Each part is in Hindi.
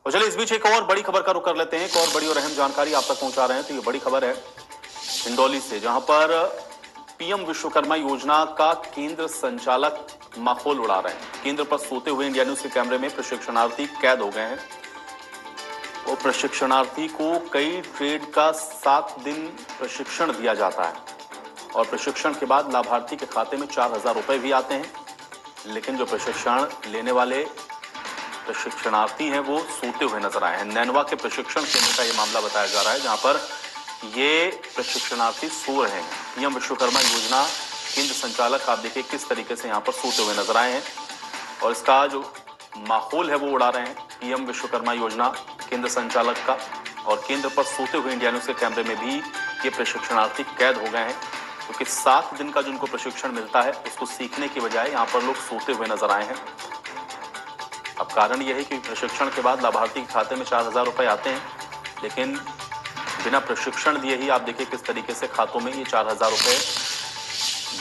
तो चलिए इस बीच एक और बड़ी खबर का रुख कर लेते हैं। एक और बड़ी और अहम जानकारी आप तक पहुंचा रहे हैं। तो ये बड़ी खबर है हिंडौली से, जहां पर पीएम विश्वकर्मा योजना का केंद्र संचालक माहौल उड़ा रहे हैं। केंद्र पर सोते हुए इंडिया न्यूज के कैमरे में प्रशिक्षणार्थी कैद हो गए हैं। वो प्रशिक्षणार्थी को कई ट्रेड का 7 दिन प्रशिक्षण दिया जाता है और प्रशिक्षण के बाद लाभार्थी के खाते में 4,000 रुपए भी आते हैं। लेकिन जो प्रशिक्षण लेने वाले प्रशिक्षणार्थी हैं वो सोते हुए नजर आए हैं। नैनवा के प्रशिक्षण केंद्र का ये मामला बताया जा रहा है, जहां पर ये प्रशिक्षणार्थी सो रहे हैं। पीएम विश्वकर्मा योजना केंद्र संचालक आप देखिए किस तरीके से यहाँ पर सोते हुए नजर आए हैं और इसका जो माहौल है वो उड़ा रहे हैं। पीएम विश्वकर्मा योजना केंद्र संचालक का और केंद्र पर सोते हुए इंडिया न्यूज के कैमरे में भी ये प्रशिक्षणार्थी कैद हो गए हैं, क्योंकि 7 दिन का जिनको प्रशिक्षण मिलता है उसको सीखने की बजाय यहाँ पर लोग सोते हुए नजर आए हैं। अब कारण यह है कि प्रशिक्षण के बाद लाभार्थी के खाते में 4,000 रुपए आते हैं, लेकिन बिना प्रशिक्षण दिए ही आप देखिए किस तरीके से खातों में ये 4,000 रुपए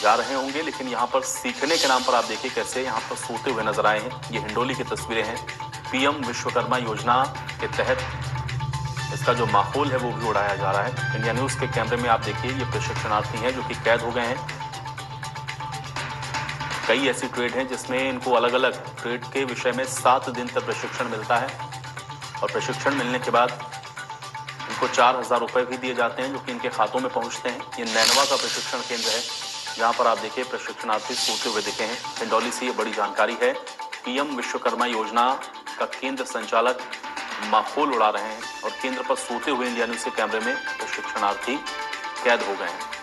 जा रहे होंगे। लेकिन यहाँ पर सीखने के नाम पर आप देखिए कैसे यहाँ पर सोते हुए नजर आए हैं। ये हिंडोली की तस्वीरें हैं। पीएम विश्वकर्मा योजना के तहत इसका जो माहौल है वो भी उड़ाया जा रहा है। इंडिया न्यूज के कैमरे में आप देखिए ये प्रशिक्षणार्थी हैं जो कि कैद हो गए हैं। कई ऐसी ट्रेड हैं जिसमें इनको अलग अलग ट्रेड के विषय में 7 दिन तक प्रशिक्षण मिलता है और प्रशिक्षण मिलने के बाद इनको 4,000 रुपए भी दिए जाते हैं जो कि इनके खातों में पहुंचते हैं। ये नैनवा का प्रशिक्षण केंद्र है, जहां पर आप देखिए प्रशिक्षणार्थी सोते हुए दिखे हैं। हिंडौली से ये बड़ी जानकारी है। पीएम विश्वकर्मा योजना का केंद्र संचालक माहौल उड़ा रहे हैं और केंद्र पर सोते हुए इंडिया न्यूज के कैमरे में प्रशिक्षणार्थी कैद हो गए हैं।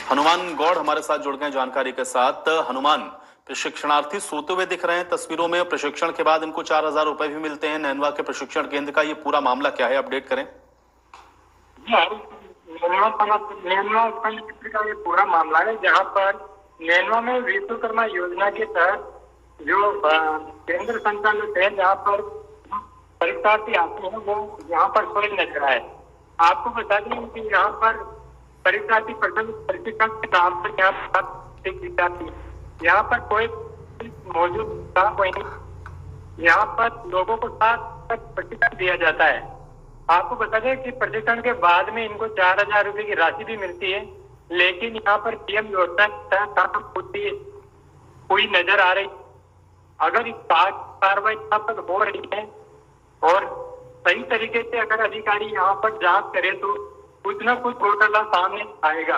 हनुमान गौड़ हमारे साथ जुड़ गए जानकारी के साथ। हनुमान, प्रशिक्षणार्थी सोते हुए दिख रहे हैं तस्वीरों में। प्रशिक्षण के बाद इनको 4,000 रुपए भी मिलते हैं नैनवा के प्रशिक्षण केंद्र का। ये पूरा मामला क्या है, अपडेट करें। नैनवा का ये पूरा मामला है, जहाँ पर नैनवा में विश्वकर्मा योजना के तहत जो केंद्र संचालित है, जहाँ पर परीक्षार्थी आते हैं वो यहाँ पर सोए नजर आए। आपको बता दें कि यहाँ पर परीक्षार्थी प्रशिक्षण के नाम पर यहाँ पर कोई मौजूद था कोई नहीं। यहाँ पर लोगों को 7 तक प्रशिक्षण दिया जाता है। आपको बता दें कि प्रशिक्षण के बाद में इनको 4,000 रुपए की राशि भी मिलती है, लेकिन यहाँ पर पीएम योजना के तहत कोई नजर आ रही। अगर इस कार्रवाई यहाँ पर हो रही है और सही तरीके से अगर अधिकारी यहाँ पर जांच करे तो कुछ ना कुछ घोटाला सामने आएगा।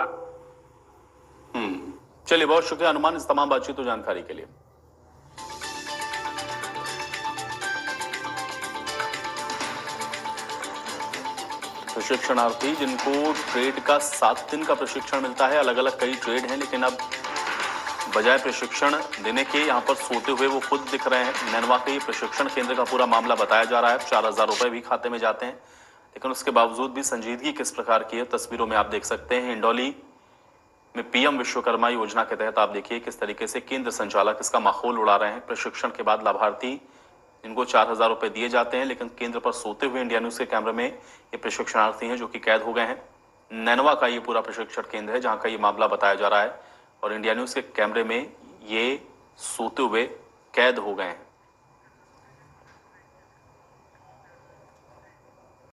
चलिए, बहुत शुक्रिया अनुमान इस तमाम बातचीत और जानकारी के लिए। प्रशिक्षणार्थी जिनको ट्रेड का 7 दिन का प्रशिक्षण मिलता है, अलग अलग कई ट्रेड हैं, लेकिन अब बजाय प्रशिक्षण देने के यहाँ पर सोते हुए वो खुद दिख रहे हैं। नैनवा के प्रशिक्षण केंद्र का पूरा मामला बताया जा रहा है। 4,000 रुपए भी खाते में जाते हैं, लेकिन उसके बावजूद भी संजीदगी किस प्रकार की है तस्वीरों में आप देख सकते हैं। हिंडौली में पीएम विश्वकर्मा योजना के तहत आप देखिए किस तरीके से केंद्र संचालक इसका माहौल उड़ा रहे हैं। प्रशिक्षण के बाद लाभार्थी इनको 4,000 रुपए दिए जाते हैं, लेकिन केंद्र पर सोते हुए इंडिया न्यूज के कैमरे में ये प्रशिक्षणार्थी हैं जो कि कैद हो गए हैं। नैनवा का ये पूरा प्रशिक्षण केंद्र है जहां का ये मामला बताया जा रहा है और इंडिया न्यूज के कैमरे में ये सोते हुए कैद हो गए हैं।